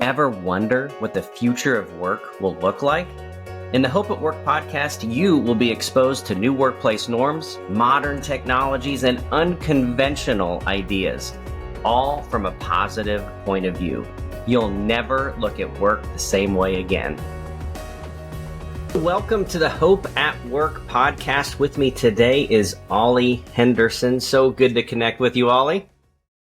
Ever wonder what the future of work will look like? In the Hope at Work podcast, you will be exposed to new workplace norms, modern technologies, and unconventional ideas, all from a positive point of view. You'll never look at work the same way again. Welcome to the Hope at Work podcast. With me today is Ollie Henderson. So good to connect with you, Ollie.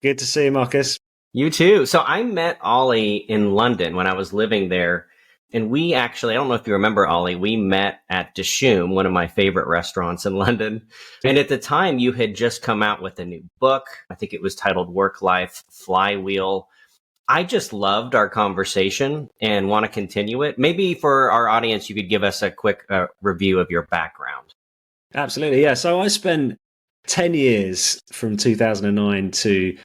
Good to see you, Marcus. You too. So I met Ollie in London when I was living there. And we actually, I don't know if you remember, Ollie, we met at Dishoom, one of my favorite restaurants in London. And at the time, you had just come out with a new book. I think it was titled Work-Life Flywheel. I just loved our conversation and want to continue it. Maybe for our audience, you could give us a quick review of your background. Absolutely, yeah. So I spent 10 years from 2009 to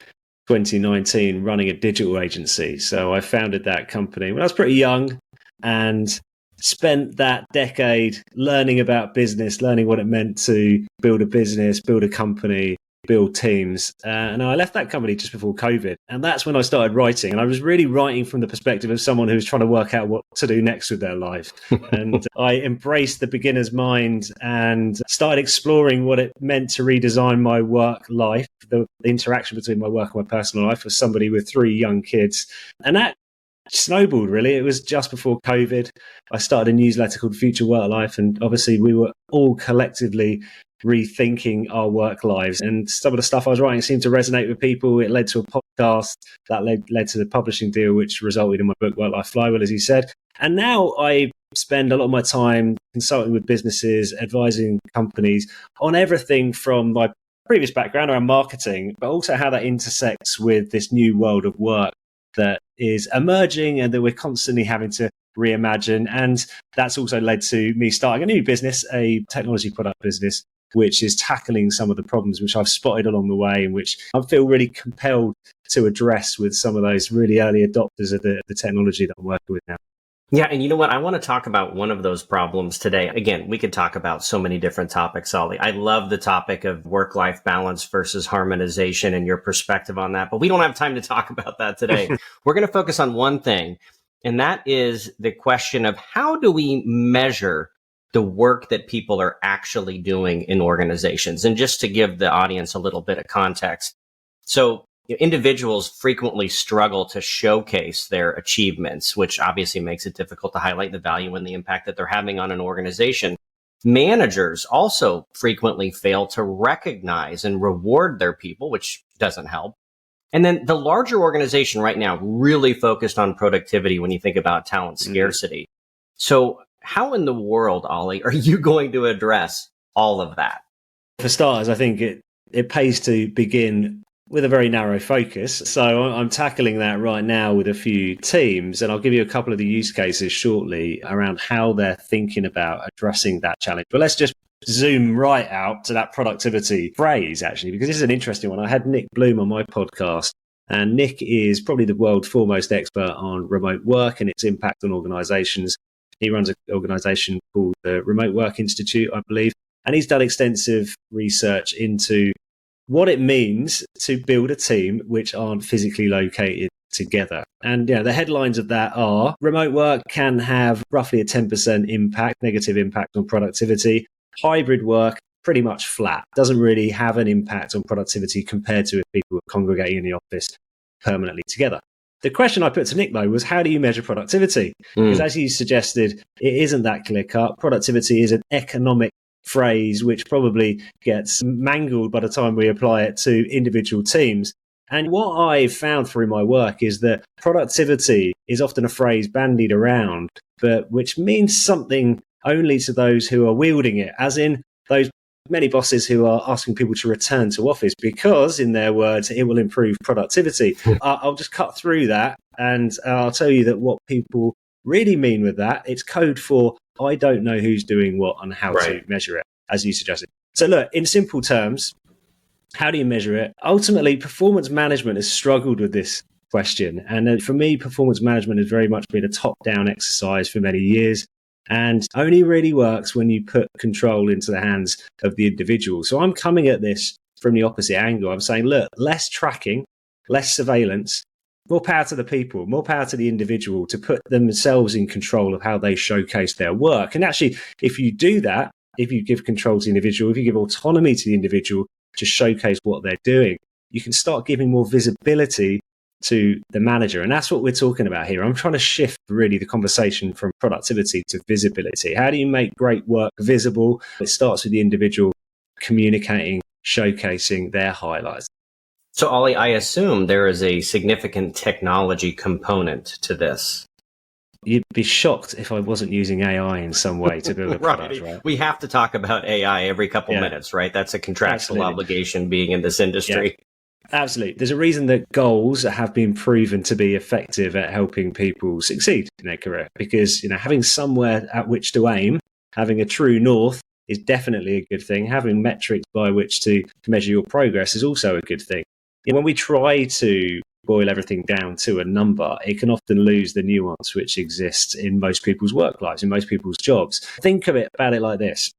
2019 running a digital agency. So I founded that company when I was pretty young and spent that decade learning about business, learning what it meant to build a business, build a company, build teams. And I left that company just before COVID. And that's when I started writing. And I was really writing from the perspective of someone who was trying to work out what to do next with their life. And I embraced the beginner's mind and started exploring what it meant to redesign my work life, the interaction between my work and my personal life as somebody with 3 young kids. And that snowballed, really. It was just before COVID. I started a newsletter called Future Work Life. And obviously we were all collectively rethinking our work lives, and some of the stuff I was writing seemed to resonate with people. It led to a podcast that led to the publishing deal, which resulted in my book Work-Life Flywheel, as you said. And now I spend a lot of my time consulting with businesses, advising companies on everything from my previous background around marketing, but also how that intersects with this new world of work that is emerging and that we're constantly having to reimagine. And that's also led to me starting a new business, a technology product business, which is tackling some of the problems which I've spotted along the way and which I feel really compelled to address with some of those really early adopters of the technology that I'm working with now. Yeah, and you know what? I want to talk about one of those problems today. Again, we could talk about so many different topics, Ollie. I love the topic of work-life balance versus harmonization and your perspective on that, but we don't have time to talk about that today. We're going to focus on one thing, and that is the question of how do we measure the work that people are actually doing in organizations. And just to give the audience a little bit of context. So individuals frequently struggle to showcase their achievements, which obviously makes it difficult to highlight the value and the impact that they're having on an organization. Managers also frequently fail to recognize and reward their people, which doesn't help. And then the larger organization right now really focused on productivity when you think about talent scarcity. So how in the world, Ollie, are you going to address all of that? For starters, I think it pays to begin with a very narrow focus. So I'm tackling that right now with a few teams, and I'll give you a couple of the use cases shortly around how they're thinking about addressing that challenge. But let's just zoom right out to that productivity phrase, actually, because this is an interesting one. I had Nick Bloom on my podcast, and Nick is probably the world's foremost expert on remote work and its impact on organizations. He runs an organization called the Remote Work Institute, I believe, and he's done extensive research into what it means to build a team which aren't physically located together. And the headlines of that are remote work can have roughly a 10% impact, negative impact on productivity. Hybrid work, pretty much flat, doesn't really have an impact on productivity compared to if people are congregating in the office permanently together. The question I put to Nick, though, was how do you measure productivity? Because as you suggested, it isn't that clear-cut. Productivity is an economic phrase which probably gets mangled by the time we apply it to individual teams. And what I've found through my work is that productivity is often a phrase bandied around, but which means something only to those who are wielding it, as in those many bosses who are asking people to return to office because, in their words, it will improve productivity. I'll just cut through that and I'll tell you that what people really mean with that, it's code for I don't know who's doing what and how to measure it, as you suggested. So look, in simple terms, how do you measure it? Ultimately, performance management has struggled with this question. And for me, performance management has very much been a top-down exercise for many years. And only really works when you put control into the hands of the individual. So I'm coming at this from the opposite angle. I'm saying, look, less tracking, less surveillance, more power to the people, more power to the individual to put themselves in control of how they showcase their work. And actually, if you do that, if you give control to the individual, if you give autonomy to the individual to showcase what they're doing, you can start giving more visibility to the manager. And that's what we're talking about here. I'm trying to shift really the conversation from productivity to visibility. How do you make great work visible? It starts with the individual communicating, showcasing their highlights. So, Ollie, I assume there is a significant technology component to this. You'd be shocked if I wasn't using AI in some way to build a product, right? We have to talk about AI every couple minutes, right? That's a contractual obligation being in this industry. Yeah. Absolutely. There's a reason that goals have been proven to be effective at helping people succeed in their career, because having somewhere at which to aim, having a true north is definitely a good thing. Having metrics by which to measure your progress is also a good thing. When we try to boil everything down to a number, it can often lose the nuance which exists in most people's work lives, in most people's jobs. Think about it like this.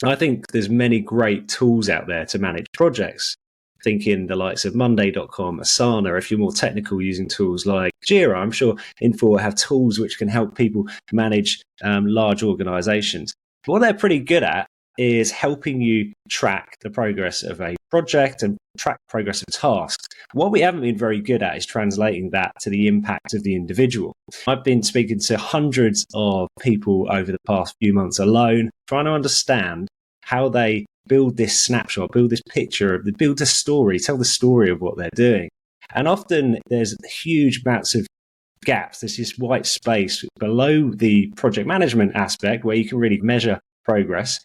I think there's many great tools out there to manage projects. Thinking the likes of Monday.com, Asana, if you're more technical, using tools like Jira. I'm sure Info will have tools which can help people manage large organizations. But what they're pretty good at is helping you track the progress of a project and track progress of tasks. What we haven't been very good at is translating that to the impact of the individual. I've been speaking to hundreds of people over the past few months alone, trying to understand how they build this snapshot, build this picture, build a story, tell the story of what they're doing. And often there's huge amounts of gaps. There's this white space below the project management aspect where you can really measure progress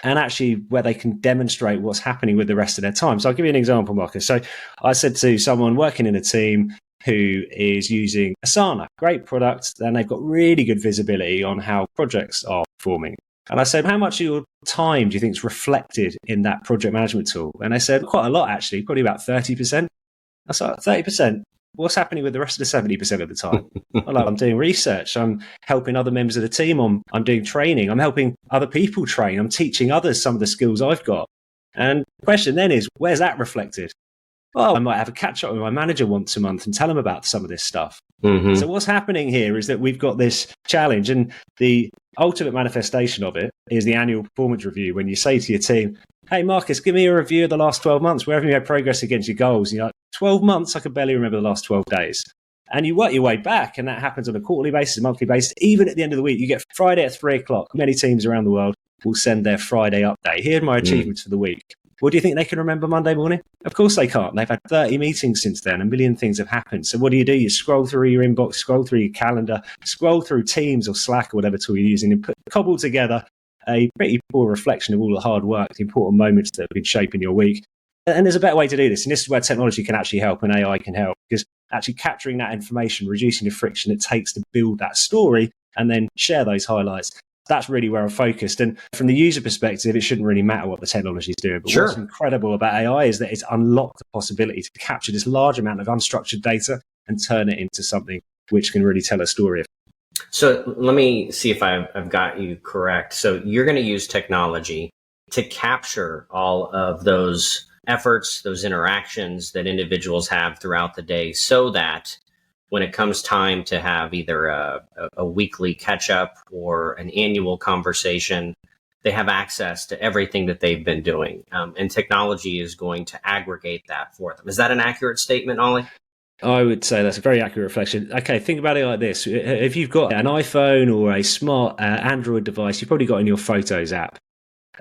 and actually where they can demonstrate what's happening with the rest of their time. So I'll give you an example, Marcus. So I said to someone working in a team who is using Asana, great product, and they've got really good visibility on how projects are performing. And I said, how much of your time do you think is reflected in that project management tool? And they said, quite a lot, actually, probably about 30%. I said, 30%? What's happening with the rest of the 70% of the time? I'm doing research. I'm helping other members of the team. I'm doing training. I'm helping other people train. I'm teaching others some of the skills I've got. And the question then is, where's that reflected? Well, I might have a catch up with my manager once a month and tell them about some of this stuff. Mm-hmm. So what's happening here is that we've got this challenge, and the ultimate manifestation of it is the annual performance review. When you say to your team, hey, Marcus, give me a review of the last 12 months. Where have you had progress against your goals? And you're like, 12 months? I can barely remember the last 12 days. And you work your way back, and that happens on a quarterly basis, a monthly basis. Even at the end of the week, you get Friday at 3:00. Many teams around the world will send their Friday update. Here are my achievements for the week. What do you think they can remember Monday morning? Of course they can't. They've had 30 meetings since then. A million things have happened. So what do? You scroll through your inbox, scroll through your calendar, scroll through Teams or Slack or whatever tool you're using, and cobble together a pretty poor reflection of all the hard work, the important moments that have been shaping your week. And there's a better way to do this. And this is where technology can actually help and AI can help, because actually capturing that information, reducing the friction it takes to build that story and then share those highlights. That's really where I'm focused. And from the user perspective, it shouldn't really matter what the technology is doing. But What's incredible about AI is that it's unlocked the possibility to capture this large amount of unstructured data and turn it into something which can really tell a story. So let me see if I've got you correct. So you're going to use technology to capture all of those efforts, those interactions that individuals have throughout the day, so that when it comes time to have either a weekly catch-up or an annual conversation, they have access to everything that they've been doing. And technology is going to aggregate that for them. Is that an accurate statement, Ollie? I would say that's a very accurate reflection. Okay, think about it like this. If you've got an iPhone or a smart Android device, you've probably got in your Photos app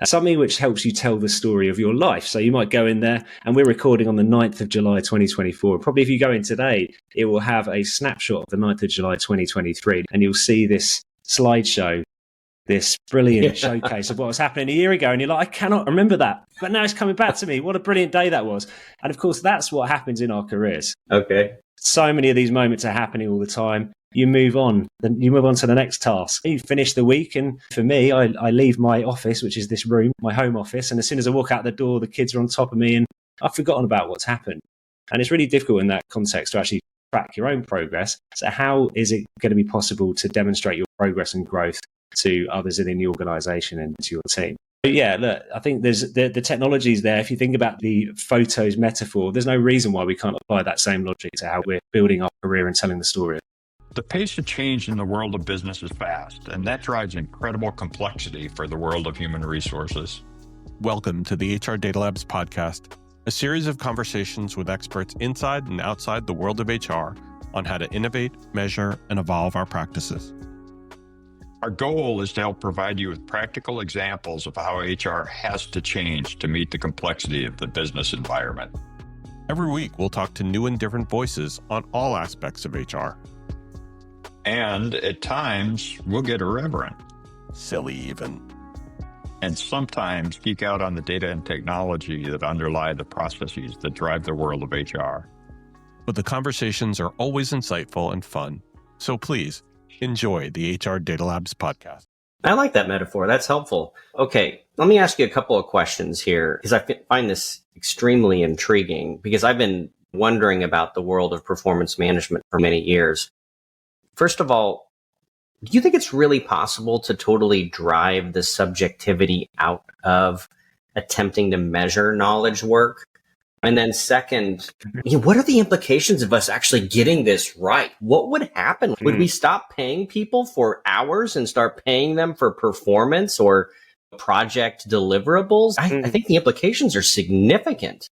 something which helps you tell the story of your life. So you might go in there, and we're recording on the 9th of July 2024. Probably if you go in today, it will have a snapshot of the 9th of July 2023, and you'll see this slideshow, this brilliant showcase of what was happening a year ago. And you're like, I cannot remember that, but now it's coming back to me. What a brilliant day that was. And of course, that's what happens in our careers. Okay. So many of these moments are happening all the time. You move on, then you move on to the next task. You finish the week, and for me, I leave my office, which is this room, my home office, and as soon as I walk out the door, the kids are on top of me, and I've forgotten about what's happened. And it's really difficult in that context to actually track your own progress. So how is it going to be possible to demonstrate your progress and growth to others within the organisation and to your team? Yeah, look, I think there's the technology is there. If you think about the photos metaphor, there's no reason why we can't apply that same logic to how we're building our career and telling the story. The pace of change in the world of business is fast, and that drives incredible complexity for the world of human resources. Welcome to the HR Data Labs podcast, a series of conversations with experts inside and outside the world of HR on how to innovate, measure, and evolve our practices. Our goal is to help provide you with practical examples of how HR has to change to meet the complexity of the business environment. Every week, we'll talk to new and different voices on all aspects of HR. And at times, we'll get irreverent. Silly even. And sometimes geek out on the data and technology that underlie the processes that drive the world of HR. But the conversations are always insightful and fun. So please, enjoy the HR Data Labs podcast. I like that metaphor. That's helpful. Okay, let me ask you a couple of questions here, because I find this extremely intriguing, because I've been wondering about the world of performance management for many years. First of all, do you think it's really possible to totally drive the subjectivity out of attempting to measure knowledge work? And then second, what are the implications of us actually getting this right? What would happen? Would we stop paying people for hours and start paying them for performance or project deliverables? I think the implications are significant.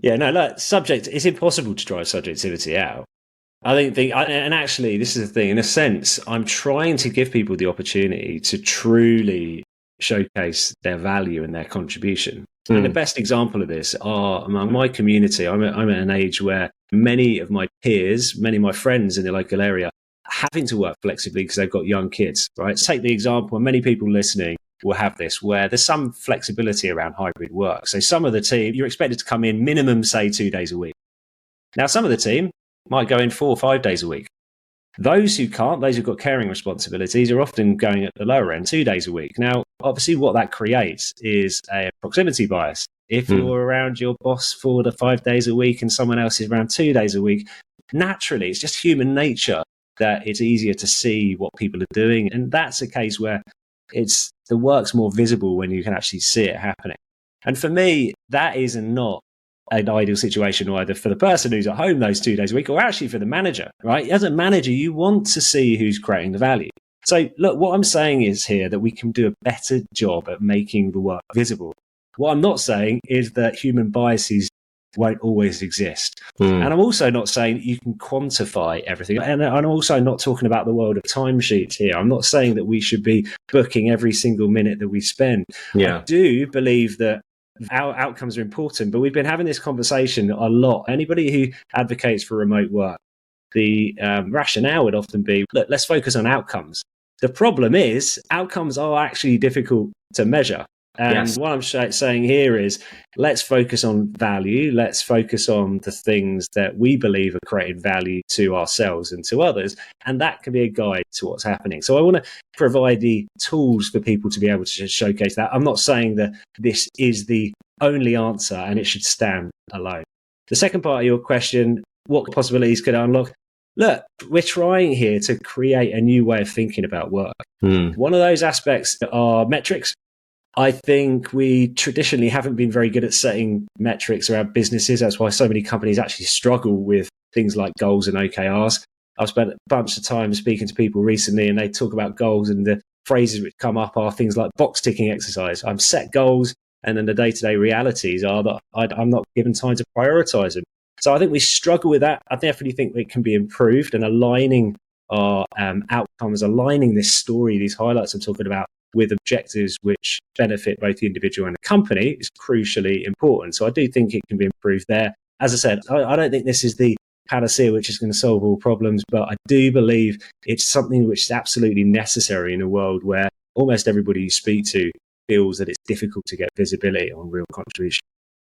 Yeah, no, look, it's impossible to drive subjectivity out. And actually, this is the thing, in a sense, I'm trying to give people the opportunity to truly showcase their value and their contribution. And the best example of this are among my community. I'm at an age where many of my peers, many of my friends in the local area are having to work flexibly because they've got young kids, right? Take the example, and many people listening will have this, where there's some flexibility around hybrid work. So some of the team, you're expected to come in minimum, say, 2 days a week. Now, some of the team might go in 4 or 5 days a week. Those who can't, those who've got caring responsibilities, are often going at the lower end, 2 days a week. Now, obviously, what that creates is a proximity bias. If you're around your boss 4 to 5 days a week and someone else is around 2 days a week, naturally, it's just human nature that it's easier to see what people are doing. And that's a case where the work's more visible when you can actually see it happening. And for me, that is not an ideal situation either for the person who's at home those 2 days a week, or actually for the manager, right? As a manager, you want to see who's creating the value. So look, what I'm saying is here that we can do a better job at making the work visible. What I'm not saying is that human biases won't always exist. And I'm also not saying that you can quantify everything. And I'm also not talking about the world of timesheets here. I'm not saying that we should be booking every single minute that we spend. I do believe that our outcomes are important, but we've been having this conversation a lot. Anybody who advocates for remote work, the rationale would often be, look, let's focus on outcomes. The problem is outcomes are actually difficult to measure. And what I'm saying here is, let's focus on value. Let's focus on the things that we believe are creating value to ourselves and to others. And that can be a guide to what's happening. So I want to provide the tools for people to be able to showcase that. I'm not saying that this is the only answer and it should stand alone. The second part of your question, what possibilities could I unlock? Look, we're trying here to create a new way of thinking about work. One of those aspects are metrics. I think we traditionally haven't been very good at setting metrics around businesses. That's why so many companies actually struggle with things like goals and OKRs. I've spent a bunch of time speaking to people recently, and they talk about goals, and the phrases which come up are things like box ticking exercise. I'm set goals, and then the day-to-day realities are that I'm not given time to prioritize them. So I think we struggle with that. I definitely think it can be improved, and aligning our outcomes, aligning this story, these highlights I'm talking about, with objectives which benefit both the individual and the company is crucially important. So I do think it can be improved there. As I said, I don't think this is the panacea which is going to solve all problems, but I do believe it's something which is absolutely necessary in a world where almost everybody you speak to feels that it's difficult to get visibility on real contribution.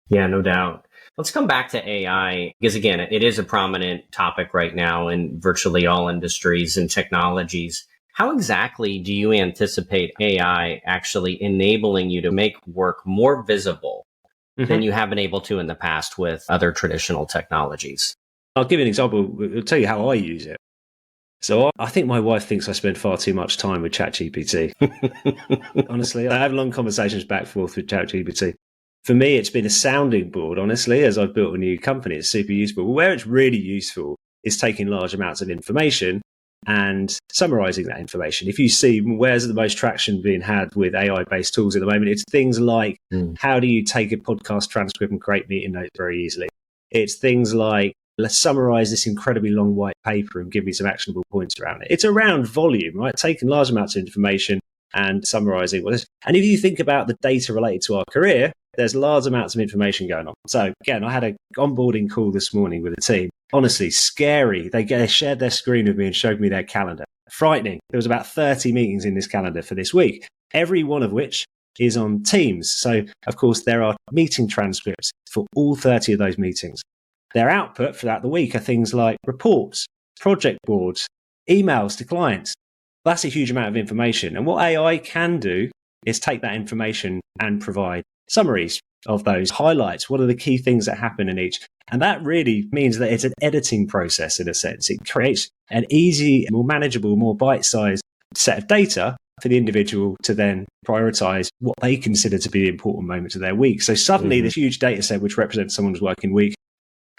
Yeah, no doubt. Let's come back to AI, because again, it is a prominent topic right now in virtually all industries and technologies. How exactly do you anticipate AI actually enabling you to make work more visible than you have been able to in the past with other traditional technologies? I'll give you an example. I'll tell you how I use it. So I think my wife thinks I spend far too much time with ChatGPT. Honestly, I have long conversations back and forth with ChatGPT. For me, it's been a sounding board, honestly, as I've built a new company. It's super useful. But where it's really useful is taking large amounts of information and summarizing that information. If you see where's the most traction being had with AI-based tools at the moment, it's things like how do you take a podcast transcript and create meeting notes very easily? It's things like, let's summarize this incredibly long white paper and give me some actionable points around it. It's around volume, right? Taking large amounts of information and summarizing what is. And if you think about the data related to our career, there's large amounts of information going on. So again, I had an onboarding call this morning with a team. Honestly, scary. They shared their screen with me and showed me their calendar. Frightening. There was about 30 meetings in this calendar for this week, every one of which is on Teams. So, of course, there are meeting transcripts for all 30 of those meetings. Their output throughout the week are things like reports, project boards, emails to clients. That's a huge amount of information. And what AI can do is take that information and provide summaries of those highlights. What are the key things that happen in each? And that really means that it's an editing process in a sense. It creates an easy, more manageable, more bite-sized set of data for the individual to then prioritize what they consider to be the important moments of their week. So suddenly this huge data set, which represents someone's working week,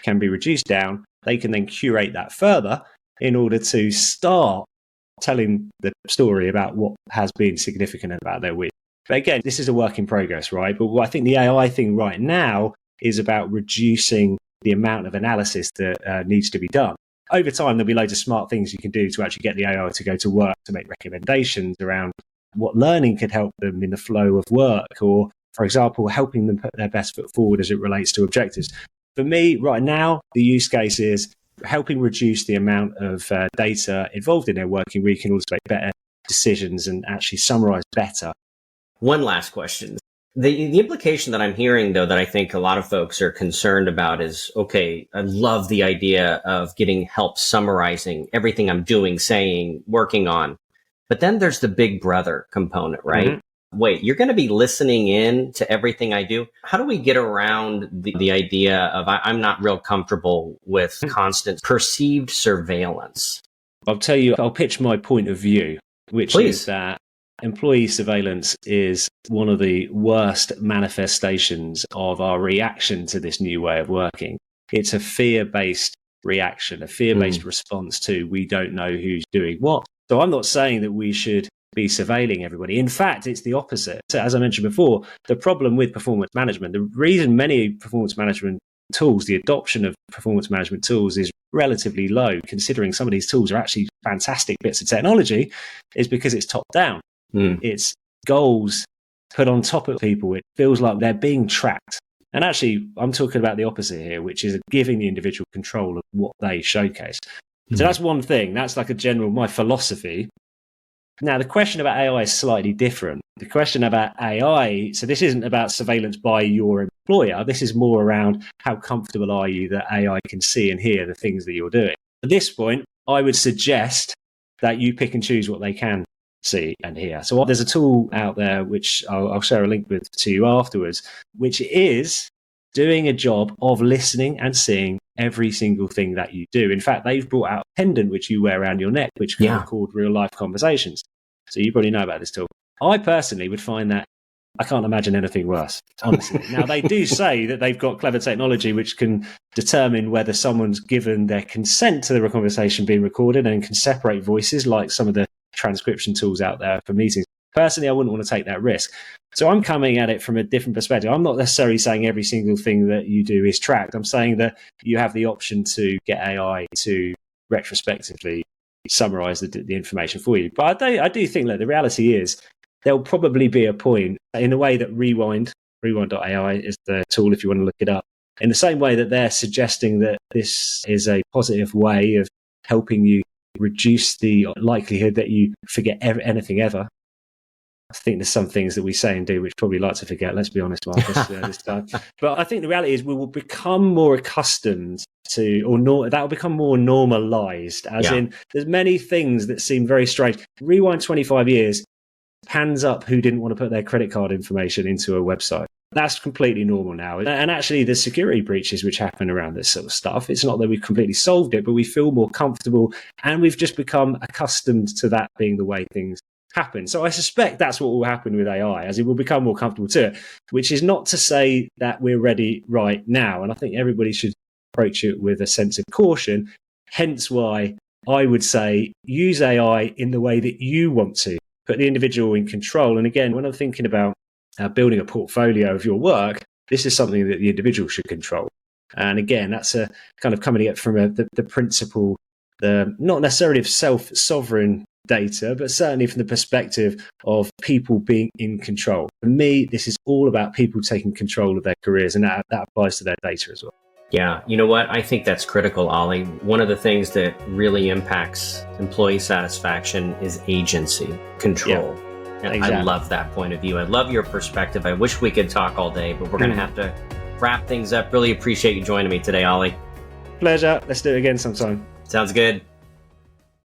can be reduced down. They can then curate that further in order to start telling the story about what has been significant about their week. But again, this is a work in progress, right? But I think the AI thing right now is about reducing the amount of analysis that needs to be done. Over time, there'll be loads of smart things you can do to actually get the AI to go to work, to make recommendations around what learning could help them in the flow of work, or, for example, helping them put their best foot forward as it relates to objectives. For me, right now, the use case is helping reduce the amount of data involved in their working week in order to make better decisions and actually summarize better. One last question. The implication that I'm hearing, though, that I think a lot of folks are concerned about is, okay, I love the idea of getting help summarizing everything I'm doing, saying, working on. But then there's the big brother component, right? Mm-hmm. Wait, you're going to be listening in to everything I do? How do we get around the idea of I'm not real comfortable with constant perceived surveillance? I'll tell you, I'll pitch my point of view, which is that employee surveillance is one of the worst manifestations of our reaction to this new way of working. It's a fear-based reaction, a fear-based response to we don't know who's doing what. So I'm not saying that we should be surveilling everybody. In fact, it's the opposite. So as I mentioned before, the problem with performance management, the reason many performance management tools, the adoption of performance management tools is relatively low, considering some of these tools are actually fantastic bits of technology, is because it's top down. It's goals put on top of people. It feels like they're being tracked. And actually, I'm talking about the opposite here, which is giving the individual control of what they showcase. So that's one thing. That's like my philosophy. Now, the question about AI is slightly different. The question about AI, so this isn't about surveillance by your employer. This is more around how comfortable are you that AI can see and hear the things that you're doing. At this point, I would suggest that you pick and choose what they can see and hear. So there's a tool out there, which I'll share a link with to you afterwards, which is doing a job of listening and seeing every single thing that you do. In fact, they've brought out a pendant which you wear around your neck, which can record real life conversations. So you probably know about this tool. I personally would find that I can't imagine anything worse, honestly. Now, they do say that they've got clever technology which can determine whether someone's given their consent to the conversation being recorded and can separate voices like some of the transcription tools out there for meetings. Personally, I wouldn't want to take that risk. So I'm coming at it from a different perspective. I'm not necessarily saying every single thing that you do is tracked. I'm saying that you have the option to get AI to retrospectively summarize the information for you. But I do think that the reality is there'll probably be a point in a way that rewind.ai is the tool if you want to look it up. In the same way that they're suggesting that this is a positive way of helping you reduce the likelihood that you forget anything ever. I think there's some things that we say and do which probably like to forget, let's be honest, Marcus, this time. But I think the reality is we will become more accustomed to, that will become more normalized, as in there's many things that seem very strange. Rewind 25 years, hands up who didn't want to put their credit card information into a website. That's completely normal now. And actually, the security breaches which happen around this sort of stuff, it's not that we've completely solved it, but we feel more comfortable and we've just become accustomed to that being the way things happen. So I suspect that's what will happen with AI, as it will become more comfortable to it, which is not to say that we're ready right now. And I think everybody should approach it with a sense of caution, hence why I would say use AI in the way that you want to, put the individual in control. And again, when I'm thinking about building a portfolio of your work, this is something that the individual should control. And again, that's a kind of coming at from the principle, not necessarily of self-sovereign data, but certainly from the perspective of people being in control. For me, this is all about people taking control of their careers, and that applies to their data as well. Yeah, you know what? I think that's critical, Ollie. One of the things that really impacts employee satisfaction is agency, control. Yeah. And exactly. I love that point of view. I love your perspective. I wish we could talk all day, but we're going to have to wrap things up. Really appreciate you joining me today, Ollie. Pleasure. Let's do it again sometime. Sounds good.